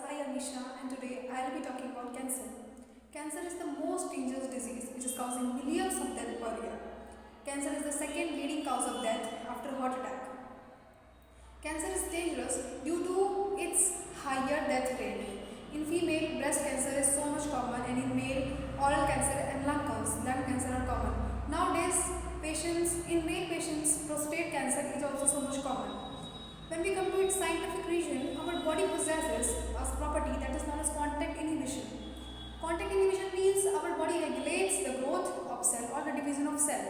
I am Isha and today I will be talking about cancer. Cancer is the most dangerous disease which is causing millions of deaths per year. Cancer is the second leading cause of death after heart attack. Cancer is dangerous due to its higher death rate. In female, breast cancer is so much common, and in male, oral cancer and lung cancer are common. Nowadays, in male patients, prostate cancer is also so much common. When we come to its scientific reason, our body possesses a property that is known as contact inhibition. Contact inhibition means our body regulates the growth of cell or the division of cell.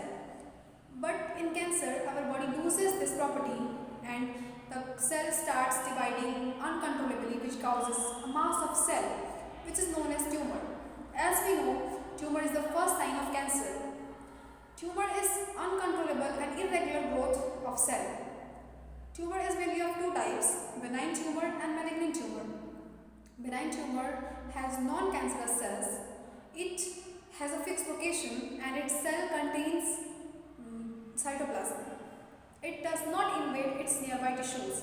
But in cancer, our body loses this property and the cell starts dividing uncontrollably, which causes a mass of cell, which is known as tumor. As we know, tumor is the first sign of cancer. Tumor is uncontrollable and irregular growth of cell. Tumor is mainly of two types, benign tumor and malignant tumor. Benign tumor has non-cancerous cells. It has a fixed location and its cell contains cytoplasm. It does not invade its nearby tissues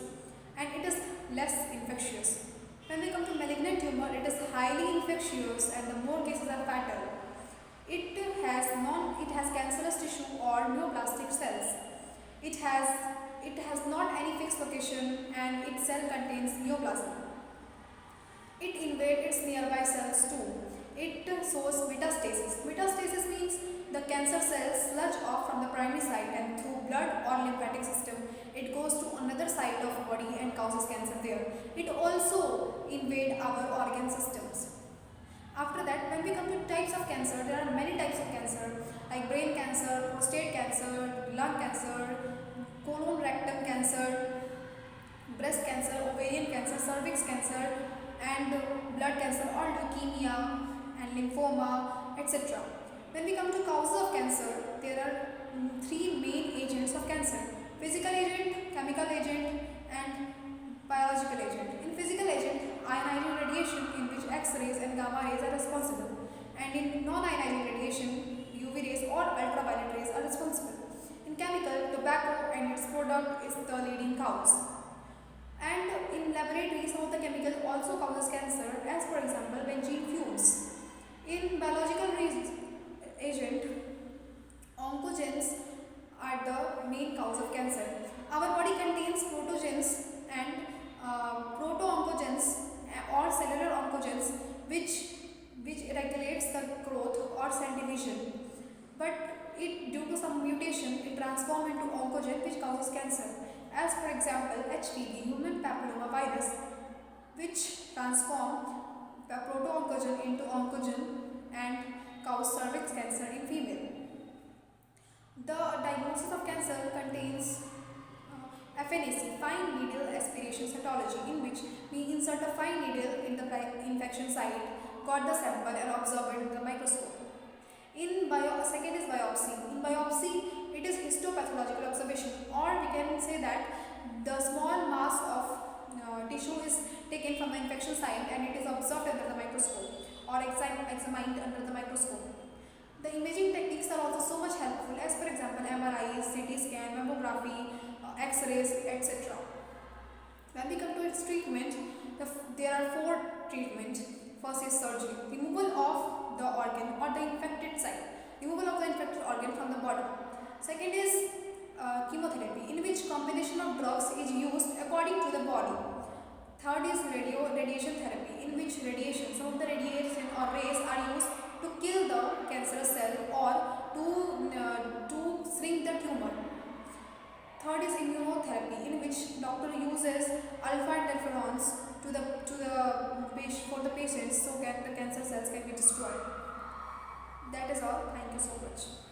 and it is less infectious. When we come to malignant tumor, it is highly infectious and the more cases are fatal. It has cancerous tissue or neoplastic cells. It has not any fixed location and its cell contains neoplasm. It invades its nearby cells too. It shows metastasis. Metastasis means the cancer cells sludge off from the primary site and through blood or lymphatic system it goes to another site of body and causes cancer there. It also invades our organ systems. After that, when we come to types of cancer, there are many types of cancer like brain cancer, prostate cancer, lung cancer, colon rectum cancer, breast cancer, ovarian cancer, cervix cancer and blood cancer or leukemia and lymphoma, etc. When we come to causes of cancer, there are three main agents of cancer: physical agent, chemical agent and biological agent. In physical agent, ionizing radiation, in which X-rays and gamma rays are responsible, and in non-ionizing radiation, UV rays or ultraviolet rays are responsible. In chemical, tobacco and its product is the leading cause. And in laboratory, some of the chemicals also causes cancer, as for example benzene fumes. In biological agent, oncogenes are the main cause of cancer. Our body contains protogens and proto-oncogenes or cellular oncogenes which regulates the growth or cell division. But due to some mutation, it transforms into oncogen which causes cancer. As for example, HPV, human papilloma virus, which transform the proto-oncogen into oncogen and cause cervix cancer in female. The diagnosis of cancer contains FNAC, fine needle aspiration cytology, in which we insert a fine needle in the infection site, got the sample and observe it with the microscope. Second is biopsy. In biopsy, it is histopathological observation, or we can say that the small mass of tissue is taken from the infection site and it is observed under the microscope or examined under the microscope. The imaging techniques are also so much helpful, as for example MRIs, CT scan, mammography, X-rays, etc. When we come to its treatment, there are four treatments. First is surgery, removal of the organ or the infected site, removal of the infected organ from the body. Second is chemotherapy, in which combination of drugs is used according to the body. Third is radiation therapy, in which some of the radiation or rays are used to kill the cancerous cell or to shrink the tumor. Third is immunotherapy, in which doctor uses alpha interferons for the patients so that the cancer cells can be destroyed. That is all. Thank you so much.